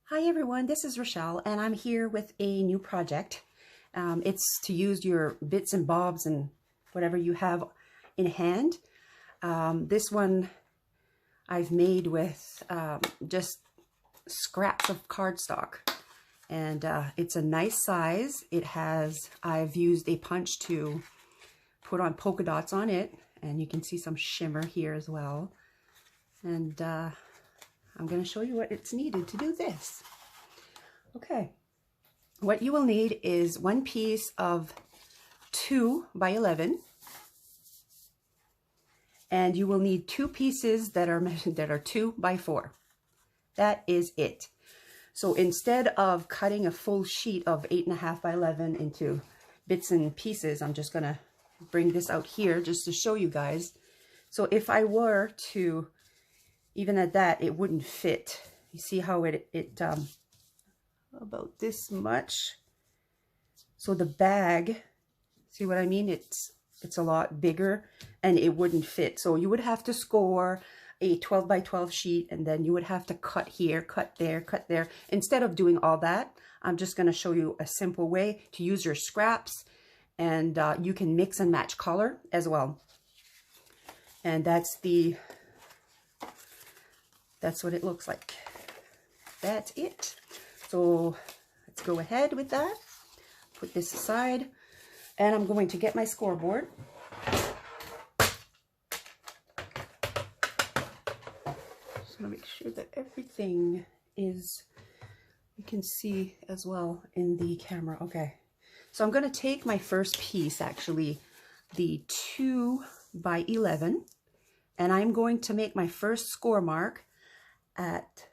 Hi everyone, this is Rachelle and I'm here with a new project. It's to use your bits and bobs and whatever you have in hand. This one I've made with just scraps of cardstock, and it's a nice size. I've used a punch to put on polka dots on it, and you can see some shimmer here as well. And I'm going to show you what it's needed to do this. Okay, what you will need is one piece of 2 by 11, and you will need 2 pieces that are 2 by 4. That is it. So instead of cutting a full sheet of 8.5 by 11 into bits and pieces, I'm just going to bring this out here just to show you guys. So if I were to, even at that, it wouldn't fit. You see how it about this much. So the bag, see what I mean? It's a lot bigger and it wouldn't fit. So you would have to score a 12 by 12 sheet, and then you would have to cut here, cut there, cut there. Instead of doing all that, I'm just going to show you a simple way to use your scraps, and you can mix and match color as well. And that's what it looks like. That's it. So let's go ahead with that. Put this aside, and I'm going to get my scoreboard. Just want to make sure that everything is, you can see as well in the camera. Okay, so I'm going to take my first piece, actually the 2 by 11, and I'm going to make my first score mark at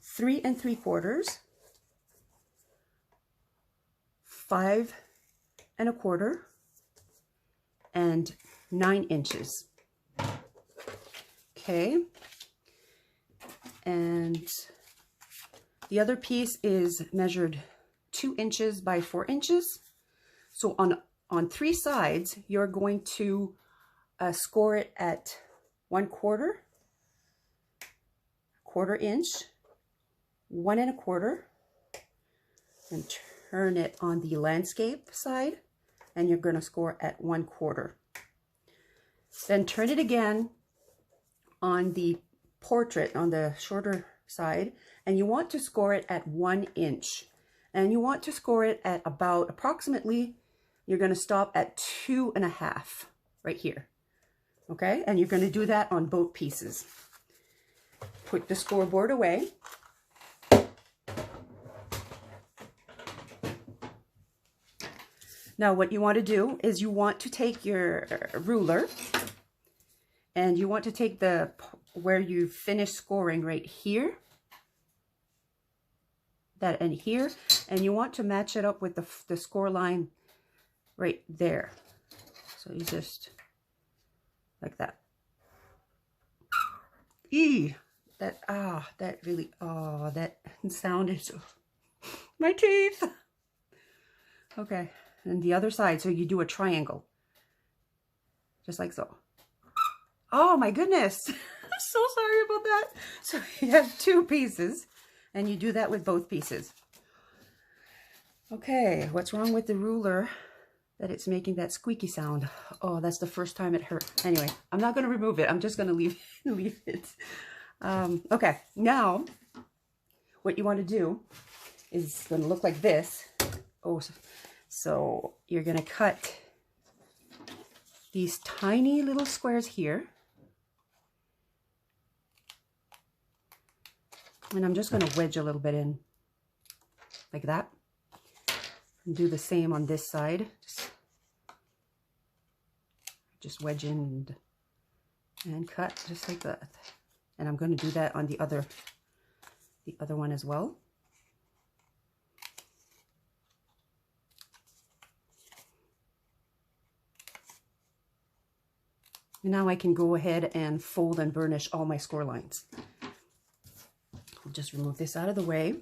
3 3/4, 5 1/4, and 9 inches. Okay, and the other piece is measured 2 inches by 4 inches. So on 3 sides, you're going to score it at 1/4, 1/4 inch, 1 1/4, and turn it on the landscape side, and you're going to score at 1/4. Then turn it again on the portrait, on the shorter side, and you want to score it at 1 inch, and you want to score it at about approximately, you're going to stop at 2.5 right here. Okay, and you're going to do that on both pieces. Put the scoreboard away. Now what you want to do is you want to take your ruler, and you want to take where you finish scoring right here, that and here, and you want to match it up with the score line right there. So you just like that. That really, that sound is my teeth. Okay, and the other side, so you do a triangle, just like so. Oh my goodness, I'm so sorry about that. So you have 2 pieces, and you do that with both pieces. Okay, what's wrong with the ruler that it's making that squeaky sound? Oh, that's the first time it hurt. Anyway, I'm not going to remove it. I'm just going to leave it. Okay, now what you want to do is going to look like this. Oh, so you're going to cut these tiny little squares here. And I'm just going to wedge a little bit in like that. And do the same on this side. Just wedge in and cut just like that. And I'm going to do that on the other one as well. And now I can go ahead and fold and burnish all my score lines. I'll just remove this out of the way.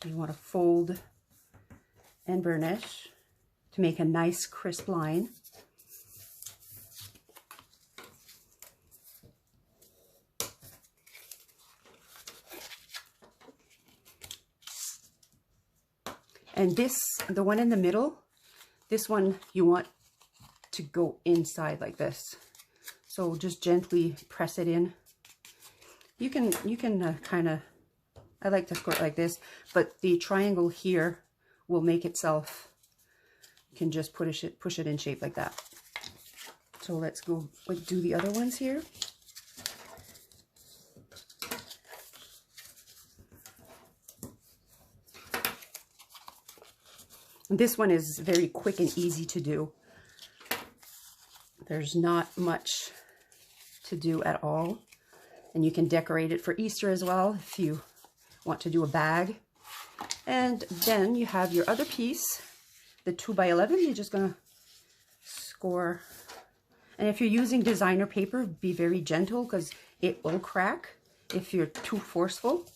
You want to fold and burnish to make a nice crisp line. And this, the one in the middle, this one you want to go inside like this. So just gently press it in. You can kind of, I like to squirt like this, but the triangle here will make itself, you can just push it in shape like that. So let's go do the other ones here. This one is very quick and easy to do. There's not much to do at all. And you can decorate it for Easter as well if you want to do a bag. And then you have your other piece, the 2x11. You're just gonna score. And if you're using designer paper, be very gentle because it will crack if you're too forceful.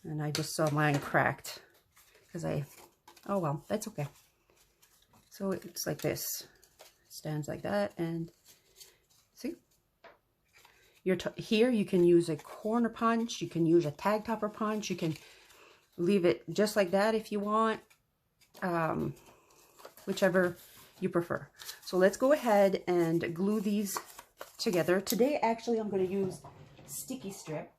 And I just saw mine cracked because oh well, that's okay. So it's like this, stands like that, and see? Here you can use a corner punch, you can use a tag topper punch, you can leave it just like that if you want, whichever you prefer. So let's go ahead and glue these together. Today, actually, I'm going to use sticky strip.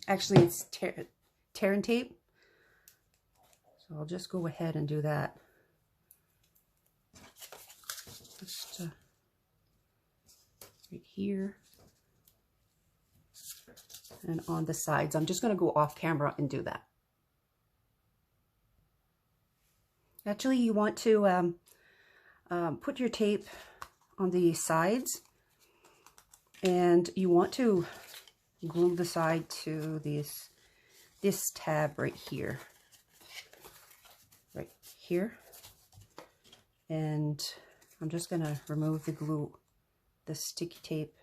Actually, it's tear and tape. So I'll just go ahead and do that. Just right here. And on the sides. I'm just going to go off camera and do that. Actually, you want to put your tape on the sides, and you want to glue the side to this tab right here. Right here. And I'm just going to remove the glue, the sticky tape,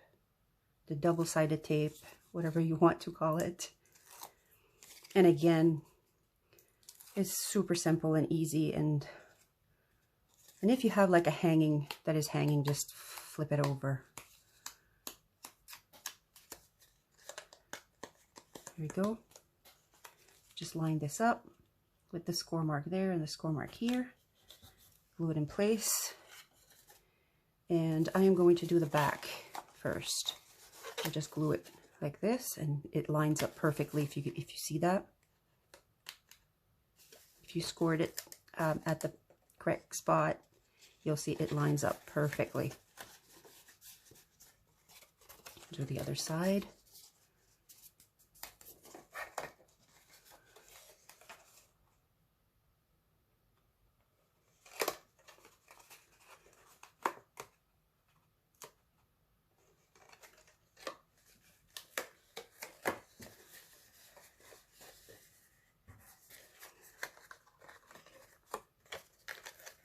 the double-sided tape, whatever you want to call it. And again, it's super simple and easy, and if you have like a hanging that is hanging, just flip it over. There we go. Just line this up with the score mark there and the score mark here. Glue it in place. And I am going to do the back first. I just glue it like this, and it lines up perfectly if you see that. If you scored it at the correct spot, you'll see it lines up perfectly. Do the other side.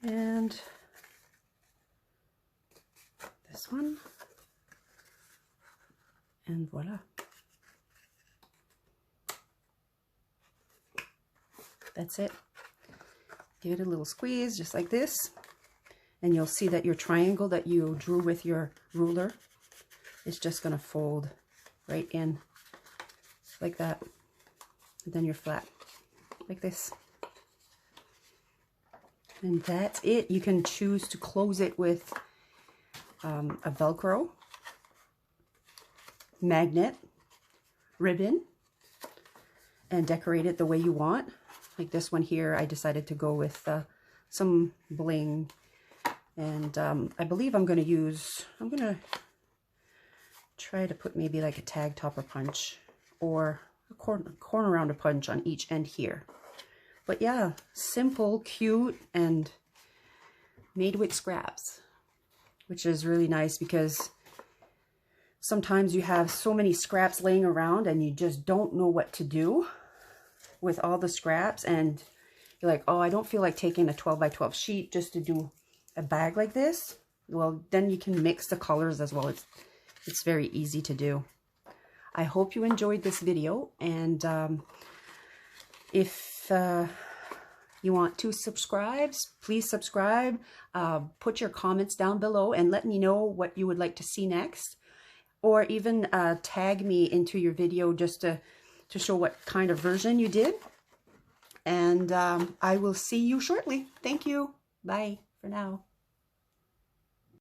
And this one, and voila. That's it. Give it a little squeeze just like this, and you'll see that your triangle that you drew with your ruler is just going to fold right in like that, and then you're flat like this. And that's it. You can choose to close it with a Velcro, magnet, ribbon, and decorate it the way you want. Like this one here, I decided to go with some bling. And I believe I'm going to try to put maybe like a tag topper punch or a corner rounder punch on each end here. But yeah, simple, cute, and made with scraps, which is really nice because sometimes you have so many scraps laying around and you just don't know what to do with all the scraps, and you're like, oh, I don't feel like taking a 12x12 sheet just to do a bag like this. Well, then you can mix the colors as well. It's very easy to do. I hope you enjoyed this video, and if you want to subscribe, please subscribe. Put your comments down below and let me know what you would like to see next, or even tag me into your video just to show what kind of version you did. And I will see you shortly. Thank you. Bye for now.